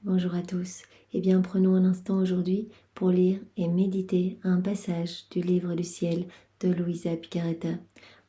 Bonjour à tous. Eh bien, prenons un instant aujourd'hui pour lire et méditer un passage du livre du ciel de Luisa Picaretta.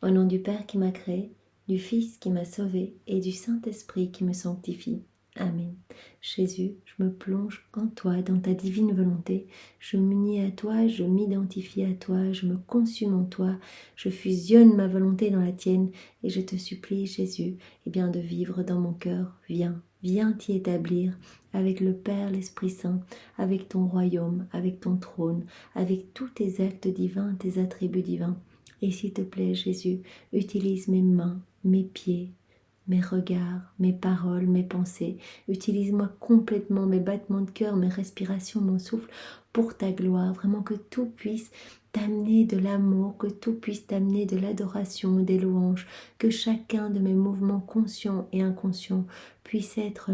Au nom du Père qui m'a créé, du Fils qui m'a sauvé et du Saint-Esprit qui me sanctifie. Amen. Jésus, je me plonge en toi, dans ta divine volonté. Je m'unis à toi, je m'identifie à toi, je me consume en toi. Je fusionne ma volonté dans la tienne et je te supplie, Jésus, eh bien, de vivre dans mon cœur. Viens t'y établir avec le Père, l'Esprit Saint, avec ton royaume, avec ton trône, avec tous tes actes divins, tes attributs divins. Et s'il te plaît, Jésus, utilise mes mains, mes pieds, mes regards, mes paroles, mes pensées. Utilise-moi complètement, mes battements de cœur, mes respirations, mon souffle, pour ta gloire. Vraiment que tout puisse t'amener de l'amour, que tout puisse t'amener de l'adoration, des louanges, que chacun de mes mouvements conscients et inconscients puisse être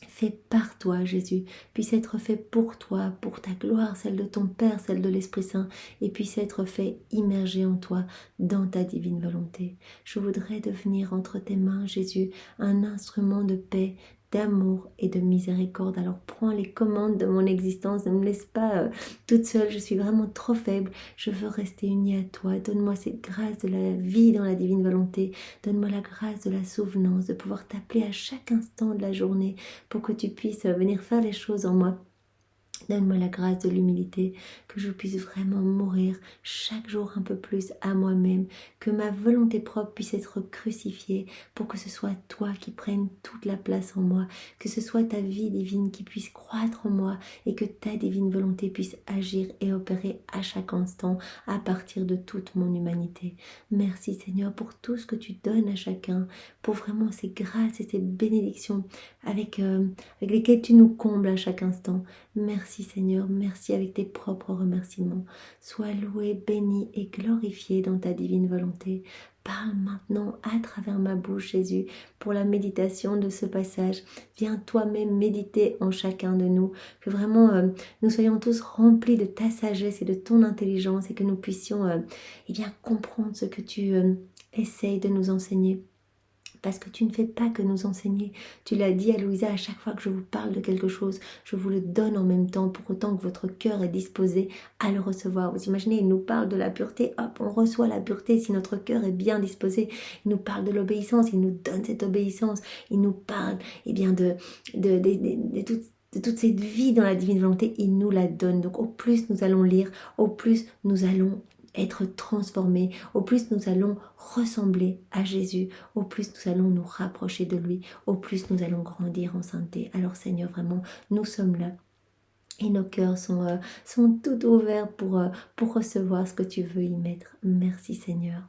fait par toi, Jésus, puisse être fait pour toi, pour ta gloire, celle de ton Père, celle de l'Esprit Saint, et puisse être fait immergé en toi, dans ta divine volonté. Je voudrais devenir entre tes mains, Jésus, un instrument de paix, d'amour et de miséricorde. Alors prends les commandes de mon existence, ne me laisse pas toute seule, je suis vraiment trop faible, je veux rester unie à toi. Donne-moi cette grâce de la vie dans la divine volonté, donne-moi la grâce de la souvenance, de pouvoir t'appeler à chaque instant de la journée, pour que tu puisses venir faire les choses en moi. Donne-moi la grâce de l'humilité, que je puisse vraiment mourir chaque jour un peu plus à moi-même, que ma volonté propre puisse être crucifiée pour que ce soit toi qui prennes toute la place en moi, que ce soit ta vie divine qui puisse croître en moi et que ta divine volonté puisse agir et opérer à chaque instant à partir de toute mon humanité. Merci Seigneur pour tout ce que tu donnes à chacun, pour vraiment ces grâces et ces bénédictions avec lesquelles tu nous combles à chaque instant. Merci Seigneur, merci avec tes propres remerciements. Sois loué, béni et glorifié dans ta divine volonté. Parle maintenant à travers ma bouche, Jésus, pour la méditation de ce passage. Viens toi-même méditer en chacun de nous, que vraiment nous soyons tous remplis de ta sagesse et de ton intelligence et que nous puissions eh bien, comprendre ce que tu essayes de nous enseigner. Parce que tu ne fais pas que nous enseigner. Tu l'as dit à Louisa, à chaque fois que je vous parle de quelque chose, je vous le donne en même temps, pour autant que votre cœur est disposé à le recevoir. Vous imaginez, il nous parle de la pureté, hop, on reçoit la pureté si notre cœur est bien disposé. Il nous parle de l'obéissance, il nous donne cette obéissance. Il nous parle eh bien, de toute cette vie dans la divine volonté, il nous la donne. Donc au plus nous allons lire, au plus nous allons être transformés, au plus nous allons ressembler à Jésus, au plus nous allons nous rapprocher de lui, au plus nous allons grandir en sainteté. Alors Seigneur, vraiment, nous sommes là. Et nos cœurs sont tout ouverts pour recevoir ce que tu veux y mettre. Merci Seigneur.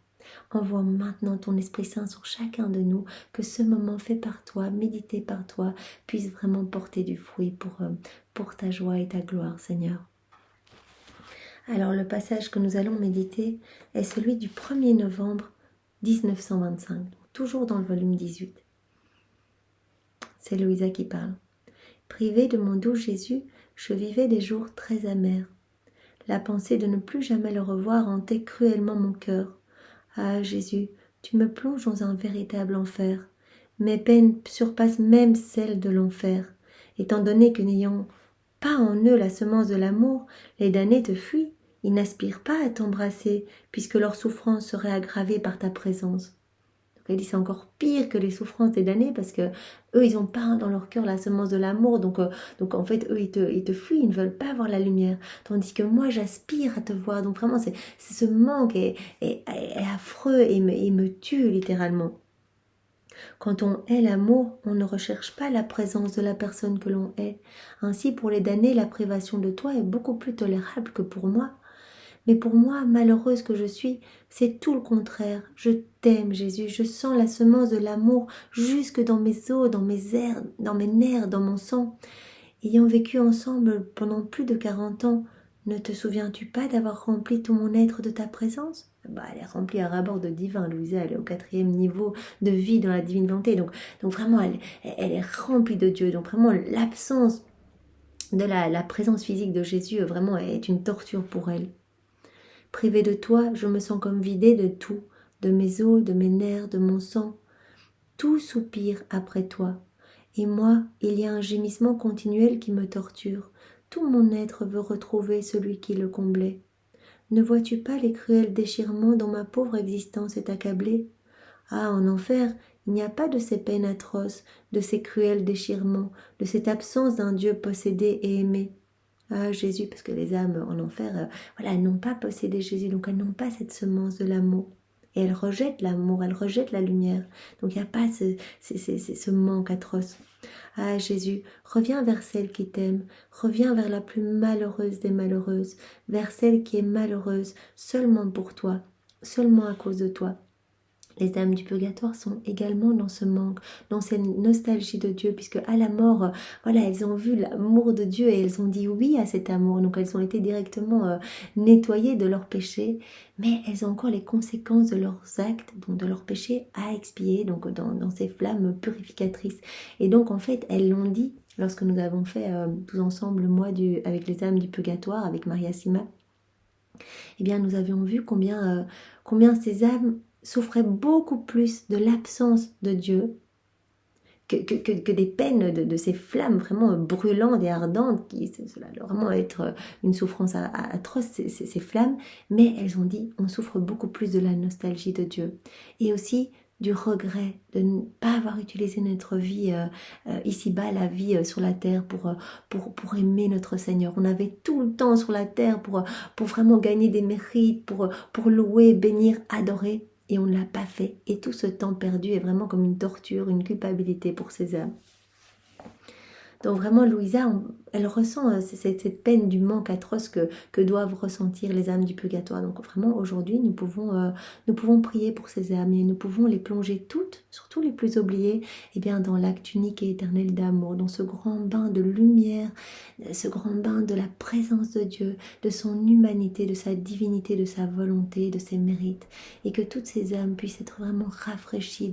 Envoie maintenant ton Esprit Saint sur chacun de nous, que ce moment fait par toi, médité par toi, puisse vraiment porter du fruit pour ta joie et ta gloire, Seigneur. Alors le passage que nous allons méditer est celui du 1er novembre 1925, toujours dans le volume 18. C'est Louisa qui parle. Privée de mon doux Jésus, je vivais des jours très amers. La pensée de ne plus jamais le revoir hantait cruellement mon cœur. Ah Jésus, tu me plonges dans un véritable enfer. Mes peines surpassent même celles de l'enfer, étant donné que n'ayant pas en eux la semence de l'amour, les damnés te fuient. Ils n'aspirent pas à t'embrasser, puisque leur souffrance serait aggravée par ta présence. Donc elle dit c'est encore pire que les souffrances des damnés, parce que eux ils n'ont pas dans leur cœur la semence de l'amour, donc en fait eux ils te fuient, ils ne veulent pas voir la lumière, tandis que moi j'aspire à te voir. Donc vraiment c'est ce manque est affreux et me tue littéralement. Quand on hait l'amour, on ne recherche pas la présence de la personne que l'on hait. Ainsi, pour les damnés, la privation de toi est beaucoup plus tolérable que pour moi. Mais pour moi, malheureuse que je suis, c'est tout le contraire. Je t'aime, Jésus, je sens la semence de l'amour jusque dans mes os, dans mes airs, dans mes nerfs, dans mon sang. Ayant vécu ensemble pendant plus de 40 ans, ne te souviens-tu pas d'avoir rempli tout mon être de ta présence ? Elle est remplie à ras-bord de divin, Louisa, elle est au 4e niveau de vie dans la divine volonté. Donc vraiment, elle est remplie de Dieu. Donc vraiment, l'absence de la présence physique de Jésus vraiment est une torture pour elle. Privée de toi, je me sens comme vidée de tout, de mes os, de mes nerfs, de mon sang. Tout soupire après toi. Et moi, il y a un gémissement continuel qui me torture. Tout mon être veut retrouver celui qui le comblait. Ne vois-tu pas les cruels déchirements dont ma pauvre existence est accablée? Ah, en enfer, il n'y a pas de ces peines atroces, de ces cruels déchirements, de cette absence d'un Dieu possédé et aimé. Ah, Jésus, parce que les âmes en enfer, voilà, elles n'ont pas possédé Jésus, donc elles n'ont pas cette semence de l'amour. Et elles rejettent l'amour, elles rejettent la lumière. Donc il n'y a pas ce manque atroce. Ah, Jésus, reviens vers celle qui t'aime, reviens vers la plus malheureuse des malheureuses, vers celle qui est malheureuse seulement pour toi, seulement à cause de toi. Les âmes du purgatoire sont également dans ce manque, dans cette nostalgie de Dieu, puisque à la mort, voilà, elles ont vu l'amour de Dieu et elles ont dit oui à cet amour. Donc elles ont été directement nettoyées de leurs péchés, mais elles ont encore les conséquences de leurs actes, donc de leurs péchés à expier, donc dans ces flammes purificatrices. Et donc en fait, elles l'ont dit lorsque nous avons fait tous ensemble le mois avec les âmes du purgatoire, avec Maria Sima. Eh bien, nous avions vu combien ces âmes souffraient beaucoup plus de l'absence de Dieu que des peines de ces flammes vraiment brûlantes et ardentes, cela doit vraiment être une souffrance atroce, ces flammes, mais elles ont dit, on souffre beaucoup plus de la nostalgie de Dieu, et aussi du regret de ne pas avoir utilisé notre vie ici-bas, la vie sur la terre pour aimer notre Seigneur. On avait tout le temps sur la terre pour vraiment gagner des mérites, pour louer, bénir, adorer, et on ne l'a pas fait. Et tout ce temps perdu est vraiment comme une torture, une culpabilité pour ces âmes. Donc vraiment, Louisa, elle ressent cette peine du manque atroce que doivent ressentir les âmes du purgatoire. Donc vraiment, aujourd'hui, nous pouvons prier pour ces âmes et nous pouvons les plonger toutes, surtout les plus oubliées, eh bien, dans l'acte unique et éternel d'amour, dans ce grand bain de lumière, ce grand bain de la présence de Dieu, de son humanité, de sa divinité, de sa volonté, de ses mérites, et que toutes ces âmes puissent être vraiment rafraîchies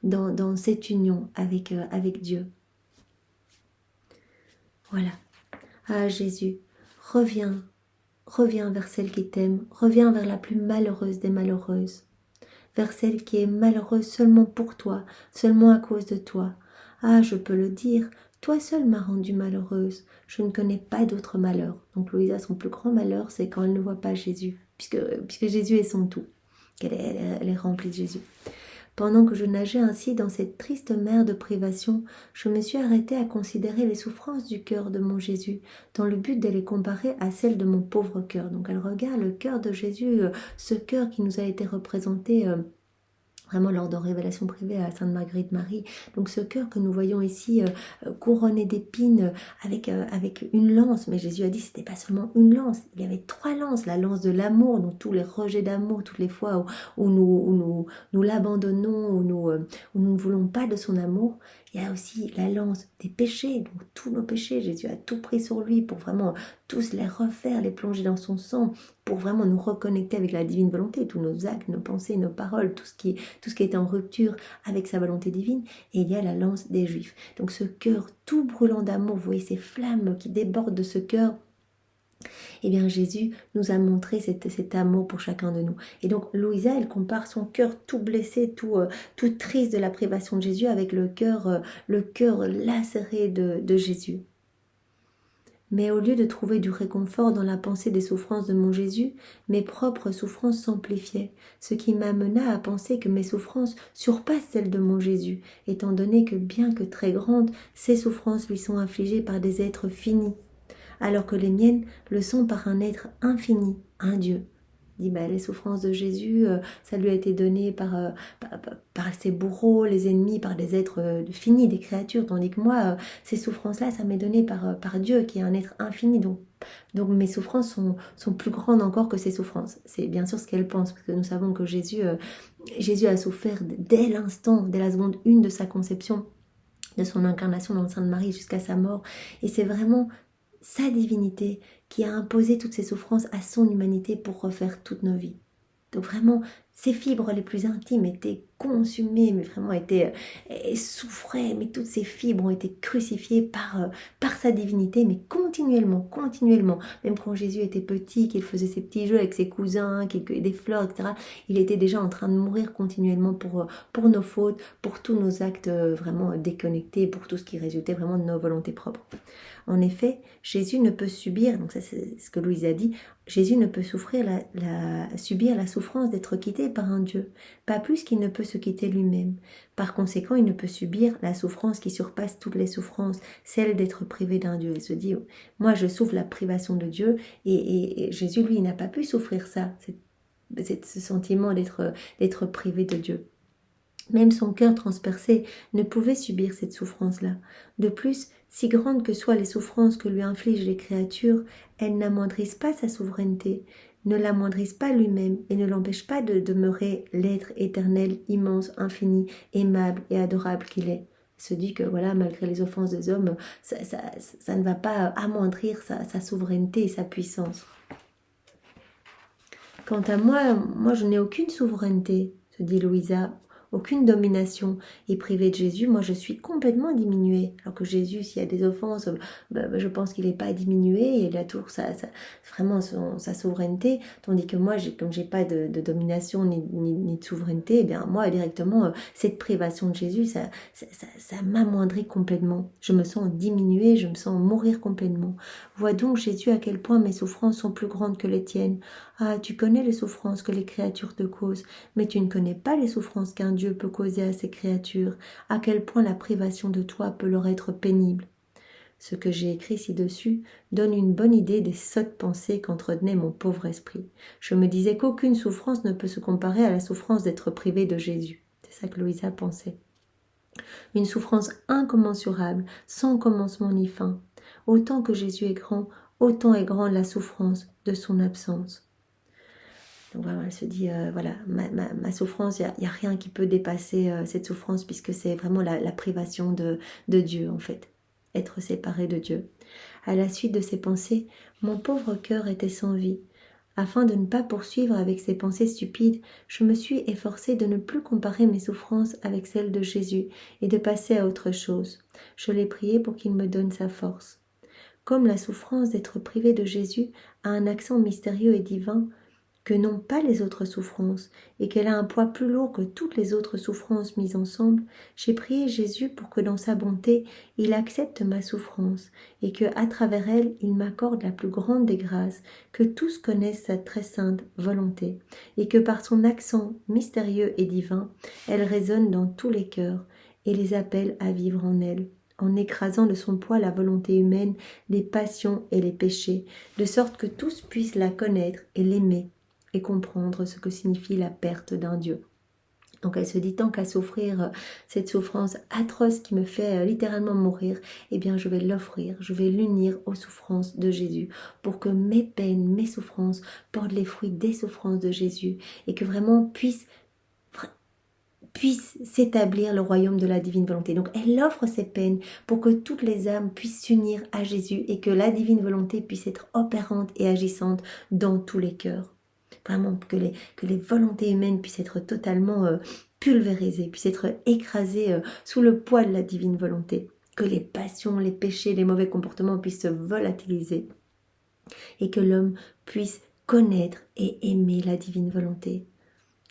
dans cette union avec Dieu. Voilà. Ah Jésus, reviens vers celle qui t'aime, reviens vers la plus malheureuse des malheureuses, vers celle qui est malheureuse seulement pour toi, seulement à cause de toi. Ah, je peux le dire, toi seule m'as rendue malheureuse, je ne connais pas d'autre malheur. Donc Louisa, son plus grand malheur, c'est quand elle ne voit pas Jésus, puisque Jésus est son tout, qu'elle est remplie de Jésus. Pendant que je nageais ainsi dans cette triste mer de privation, je me suis arrêtée à considérer les souffrances du cœur de mon Jésus, dans le but de les comparer à celles de mon pauvre cœur. Donc elle regarde le cœur de Jésus, ce cœur qui nous a été représenté vraiment lors de révélations privées à Sainte Marguerite Marie. Donc ce cœur que nous voyons ici couronné d'épines avec une lance. Mais Jésus a dit que ce n'était pas seulement une lance, il y avait 3 lances. La lance de l'amour, donc tous les rejets d'amour, toutes les fois où nous l'abandonnons, où nous ne voulons pas de son amour. Il y a aussi la lance des péchés, donc tous nos péchés. Jésus a tout pris sur lui pour vraiment tous les refaire, les plonger dans son sang, pour vraiment nous reconnecter avec la divine volonté, tous nos actes, nos pensées, nos paroles, tout ce qui est en rupture avec sa volonté divine. Et il y a la lance des Juifs. Donc ce cœur tout brûlant d'amour, vous voyez ces flammes qui débordent de ce cœur. Eh bien Jésus nous a montré cet amour pour chacun de nous. Et donc Louisa, elle compare son cœur tout blessé, tout triste de la privation de Jésus avec le cœur lacéré de Jésus. Mais au lieu de trouver du réconfort dans la pensée des souffrances de mon Jésus, mes propres souffrances s'amplifiaient, ce qui m'amena à penser que mes souffrances surpassent celles de mon Jésus, étant donné que, bien que très grandes, ces souffrances lui sont infligées par des êtres finis, alors que les miennes le sont par un être infini, un Dieu. Il dit, les souffrances de Jésus, ça lui a été donné par ses bourreaux, les ennemis, par des êtres finis, des créatures, tandis que moi, ces souffrances-là, ça m'est donné par Dieu, qui est un être infini. Donc mes souffrances sont plus grandes encore que ses souffrances. C'est bien sûr ce qu'elle pense, parce que nous savons que Jésus a souffert dès l'instant, dès la seconde 1 de sa conception, de son incarnation dans le sein de Marie jusqu'à sa mort. Et c'est vraiment sa divinité qui a imposé toutes ces souffrances à son humanité pour refaire toutes nos vies. Donc vraiment, ses fibres les plus intimes étaient consumées, mais vraiment elle souffrait, mais toutes ses fibres ont été crucifiées par sa divinité, mais continuellement, continuellement. Même quand Jésus était petit, qu'il faisait ses petits jeux avec ses cousins, qu'il cueillait des fleurs, etc., il était déjà en train de mourir continuellement pour nos fautes, pour tous nos actes vraiment déconnectés, pour tout ce qui résultait vraiment de nos volontés propres. En effet, Jésus ne peut subir, donc ça c'est ce que Louise a dit, Jésus ne peut subir la souffrance d'être quitté par un Dieu, pas plus qu'il ne peut se quitter lui-même. Par conséquent, il ne peut subir la souffrance qui surpasse toutes les souffrances, celle d'être privé d'un Dieu. Il se dit, moi je souffre la privation de Dieu, et Jésus, lui, n'a pas pu souffrir ça, ce sentiment d'être privé de Dieu. Même son cœur transpercé ne pouvait subir cette souffrance-là. De plus, si grandes que soient les souffrances que lui infligent les créatures, elles n'amoindrissent pas sa souveraineté, ne l'amoindrissent pas lui-même et ne l'empêchent pas de demeurer l'être éternel, immense, infini, aimable et adorable qu'il est. Il se dit que voilà, malgré les offenses des hommes, ça ne va pas amoindrir sa souveraineté et sa puissance. Quant à moi je n'ai aucune souveraineté, se dit Louisa, aucune domination. Et privée de Jésus, moi je suis complètement diminuée. Alors que Jésus, s'il y a des offenses, je pense qu'il n'est pas diminué, il a toujours vraiment sa souveraineté. Tandis que moi, comme j'ai pas de domination ni de souveraineté, eh bien moi directement, cette privation de Jésus, ça m'amoindrit complètement. Je me sens diminuée, je me sens mourir complètement. Vois donc Jésus à quel point mes souffrances sont plus grandes que les tiennes. Ah, tu connais les souffrances que les créatures te causent, mais tu ne connais pas les souffrances qu'un Dieu peut causer à ses créatures, à quel point la privation de toi peut leur être pénible. Ce que j'ai écrit ci-dessus donne une bonne idée des sottes pensées qu'entretenait mon pauvre esprit. Je me disais qu'aucune souffrance ne peut se comparer à la souffrance d'être privé de Jésus. C'est ça que Louisa pensait. Une souffrance incommensurable, sans commencement ni fin. Autant que Jésus est grand, autant est grande la souffrance de son absence. Donc voilà, elle se dit, voilà, ma souffrance, il n'y a rien qui peut dépasser cette souffrance puisque c'est vraiment la privation de Dieu en fait, être séparé de Dieu. À la suite de ces pensées, mon pauvre cœur était sans vie. Afin de ne pas poursuivre avec ces pensées stupides, je me suis efforcée de ne plus comparer mes souffrances avec celles de Jésus et de passer à autre chose. Je l'ai prié pour qu'il me donne sa force. Comme la souffrance d'être privé de Jésus a un accent mystérieux et divin, que n'ont pas les autres souffrances, et qu'elle a un poids plus lourd que toutes les autres souffrances mises ensemble, j'ai prié Jésus pour que dans sa bonté, il accepte ma souffrance, et que, à travers elle, il m'accorde la plus grande des grâces, que tous connaissent sa très sainte volonté, et que par son accent mystérieux et divin, elle résonne dans tous les cœurs, et les appelle à vivre en elle, en écrasant de son poids la volonté humaine, les passions et les péchés, de sorte que tous puissent la connaître et l'aimer, et comprendre ce que signifie la perte d'un Dieu. Donc elle se dit, tant qu'à souffrir cette souffrance atroce qui me fait littéralement mourir, eh bien je vais l'offrir, je vais l'unir aux souffrances de Jésus, pour que mes peines, mes souffrances portent les fruits des souffrances de Jésus, et que vraiment puisse s'établir le royaume de la divine volonté. Donc elle offre ses peines pour que toutes les âmes puissent s'unir à Jésus, et que la divine volonté puisse être opérante et agissante dans tous les cœurs. Vraiment que les volontés humaines puissent être totalement pulvérisées, puissent être écrasées sous le poids de la divine volonté. Que les passions, les péchés, les mauvais comportements puissent se volatiliser. Et que l'homme puisse connaître et aimer la divine volonté.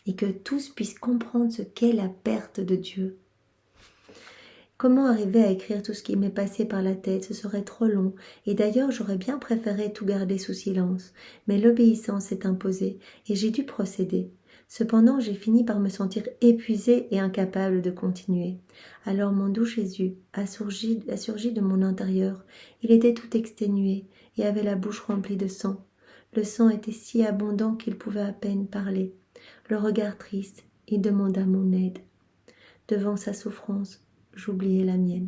Et que tous puissent comprendre ce qu'est la perte de Dieu. Comment arriver à écrire tout ce qui m'est passé par la tête? Ce serait trop long, et d'ailleurs j'aurais bien préféré tout garder sous silence. Mais l'obéissance s'est imposée, et j'ai dû procéder. Cependant, j'ai fini par me sentir épuisée et incapable de continuer. Alors mon doux Jésus a surgi de mon intérieur. Il était tout exténué, et avait la bouche remplie de sang. Le sang était si abondant qu'il pouvait à peine parler. Le regard triste, il demanda mon aide. Devant sa souffrance, j'oubliais la mienne.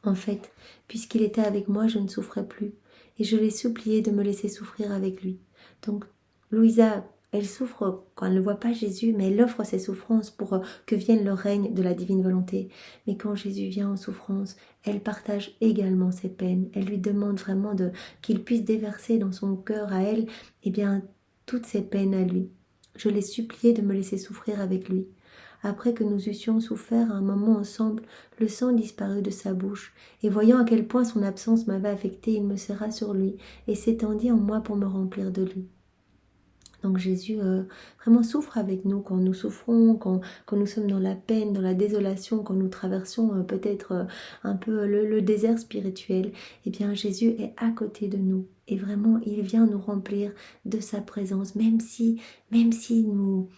En fait, puisqu'il était avec moi, je ne souffrais plus, et je l'ai supplié de me laisser souffrir avec lui. Donc, Louisa, elle souffre quand elle ne voit pas Jésus, mais elle offre ses souffrances pour que vienne le règne de la divine volonté. Mais quand Jésus vient en souffrance, elle partage également ses peines. Elle lui demande vraiment qu'il puisse déverser dans son cœur à elle, eh bien, toutes ses peines à lui. Je l'ai supplié de me laisser souffrir avec lui. Après que nous eussions souffert un moment ensemble, le sang disparut de sa bouche, et voyant à quel point son absence m'avait affecté, il me serra sur lui et s'étendit en moi pour me remplir de lui. Donc Jésus vraiment souffre avec nous quand nous souffrons, quand nous sommes dans la peine, dans la désolation, quand nous traversons peut-être un peu le désert spirituel. Eh bien Jésus est à côté de nous et vraiment il vient nous remplir de sa présence, même si nous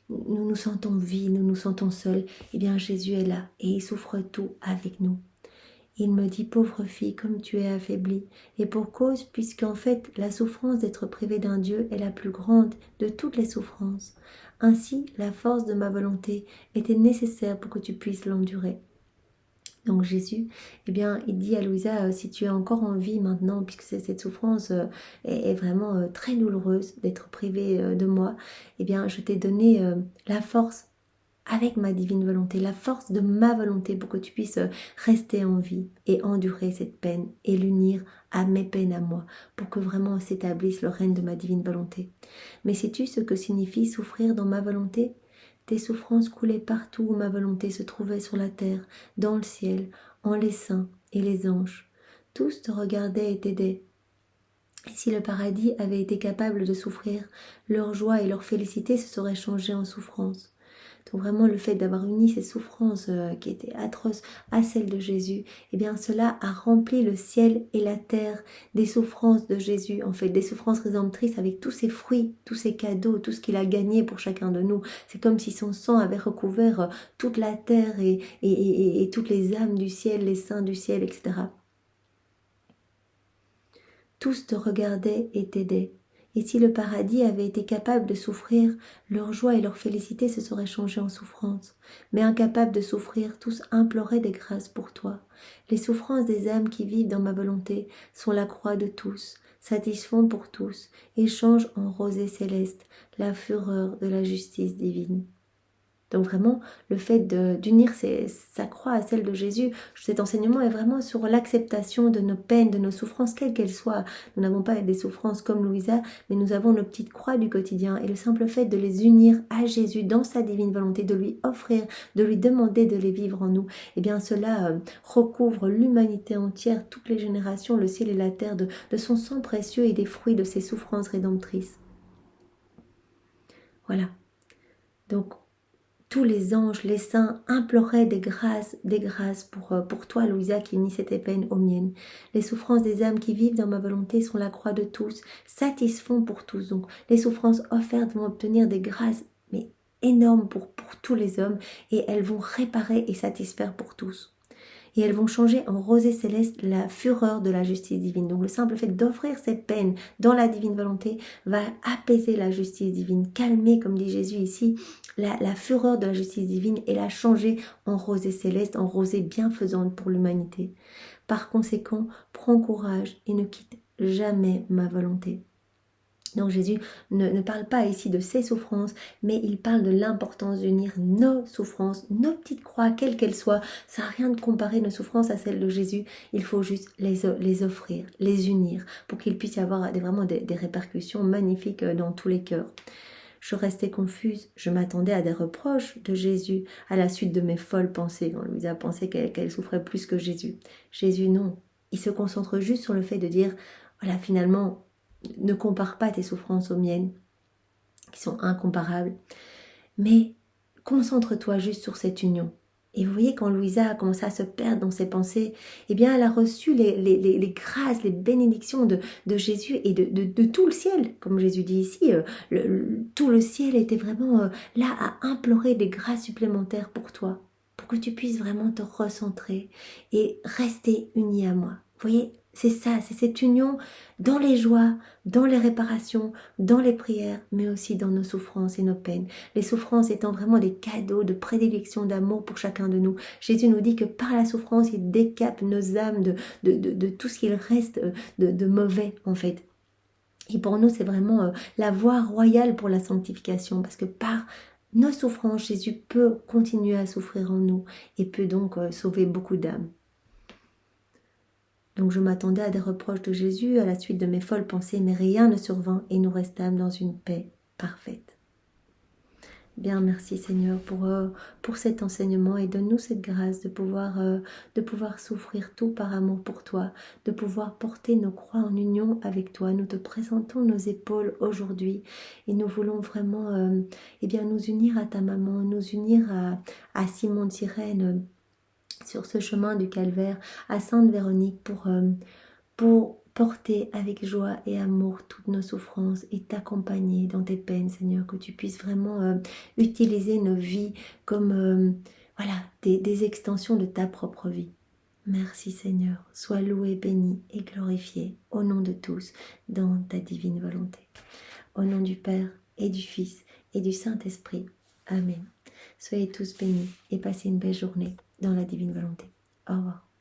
nous sentons vides, nous nous sentons seuls. Eh bien Jésus est là et il souffre tout avec nous. Il me dit, pauvre fille, comme tu es affaiblie, et pour cause, puisqu'en fait, la souffrance d'être privée d'un Dieu est la plus grande de toutes les souffrances. Ainsi, la force de ma volonté était nécessaire pour que tu puisses l'endurer. Donc Jésus, eh bien, il dit à Louisa, si tu es encore en vie maintenant, puisque cette souffrance est vraiment très douloureuse d'être privée de moi, eh bien, je t'ai donné la force avec ma divine volonté, la force de ma volonté pour que tu puisses rester en vie et endurer cette peine et l'unir à mes peines à moi, pour que vraiment s'établisse le règne de ma divine volonté. Mais sais-tu ce que signifie souffrir dans ma volonté ? Tes souffrances coulaient partout où ma volonté se trouvait sur la terre, dans le ciel, en les saints et les anges. Tous te regardaient et t'aidaient. Et si le paradis avait été capable de souffrir, leur joie et leur félicité se seraient changées en souffrance. Donc vraiment le fait d'avoir uni ces souffrances qui étaient atroces à celles de Jésus, eh bien cela a rempli le ciel et la terre des souffrances de Jésus, en fait des souffrances rédemptrices avec tous ses fruits, tous ses cadeaux, tout ce qu'il a gagné pour chacun de nous. C'est comme si son sang avait recouvert toute la terre et toutes les âmes du ciel, les saints du ciel, etc. Tous te regardaient et t'aidaient. Et si le paradis avait été capable de souffrir, leur joie et leur félicité se seraient changées en souffrance. Mais incapables de souffrir, tous imploraient des grâces pour toi. Les souffrances des âmes qui vivent dans ma volonté sont la croix de tous, satisfont pour tous, et changent en rosée céleste la fureur de la justice divine. Donc vraiment, le fait d'unir sa croix à celle de Jésus, cet enseignement est vraiment sur l'acceptation de nos peines, de nos souffrances, quelles qu'elles soient. Nous n'avons pas des souffrances comme Louisa, mais nous avons nos petites croix du quotidien. Et le simple fait de les unir à Jésus dans sa divine volonté, de lui offrir, de lui demander de les vivre en nous, eh bien cela recouvre l'humanité entière, toutes les générations, le ciel et la terre, de son sang précieux et des fruits de ses souffrances rédemptrices. Voilà. Donc, tous les anges, les saints imploraient des grâces pour toi, Louisa, qui unissait tes peines aux miennes. Les souffrances des âmes qui vivent dans ma volonté sont la croix de tous, satisfont pour tous. Donc, les souffrances offertes vont obtenir des grâces, mais énormes pour tous les hommes, et elles vont réparer et satisfaire pour tous. Et elles vont changer en rosée céleste la fureur de la justice divine. Donc le simple fait d'offrir ces peines dans la divine volonté va apaiser la justice divine, calmer, comme dit Jésus ici, la fureur de la justice divine et la changer en rosée céleste, en rosée bienfaisante pour l'humanité. Par conséquent, prends courage et ne quitte jamais ma volonté. Donc Jésus ne parle pas ici de ses souffrances, mais il parle de l'importance d'unir nos souffrances, nos petites croix, quelles qu'elles soient. Ça n'a rien de comparer nos souffrances à celles de Jésus. Il faut juste les offrir, les unir, pour qu'il puisse y avoir vraiment des répercussions magnifiques dans tous les cœurs. Je restais confuse, je m'attendais à des reproches de Jésus à la suite de mes folles pensées. Quand Louisa pensait qu'elle souffrait plus que Jésus. Jésus, non. Il se concentre juste sur le fait de dire, voilà, finalement, ne compare pas tes souffrances aux miennes, qui sont incomparables, mais concentre-toi juste sur cette union. Et vous voyez, quand Louisa a commencé à se perdre dans ses pensées, eh bien, elle a reçu les grâces, les bénédictions de Jésus et de tout le ciel. Comme Jésus dit ici, tout le ciel était vraiment là à implorer des grâces supplémentaires pour toi, pour que tu puisses vraiment te recentrer et rester uni à moi. Vous voyez, c'est ça, c'est cette union dans les joies, dans les réparations, dans les prières, mais aussi dans nos souffrances et nos peines. Les souffrances étant vraiment des cadeaux de prédilection, d'amour pour chacun de nous. Jésus nous dit que par la souffrance, il décape nos âmes de tout ce qu'il reste de mauvais, en fait. Et pour nous, c'est vraiment la voie royale pour la sanctification, parce que par nos souffrances, Jésus peut continuer à souffrir en nous et peut donc sauver beaucoup d'âmes. Donc je m'attendais à des reproches de Jésus à la suite de mes folles pensées, mais rien ne survint et nous restâmes dans une paix parfaite. Bien, merci Seigneur pour cet enseignement et donne-nous cette grâce de pouvoir souffrir tout par amour pour toi, de pouvoir porter nos croix en union avec toi. Nous te présentons nos épaules aujourd'hui et nous voulons vraiment eh bien, nous unir à ta maman, nous unir à Simon de Cyrène sur ce chemin du calvaire, à Sainte Véronique pour porter avec joie et amour toutes nos souffrances et t'accompagner dans tes peines, Seigneur, que tu puisses vraiment utiliser nos vies comme voilà, des extensions de ta propre vie. Merci Seigneur, sois loué, béni et glorifié au nom de tous dans ta divine volonté. Au nom du Père et du Fils et du Saint-Esprit. Amen. Soyez tous bénis et passez une belle journée dans la divine volonté. Au revoir.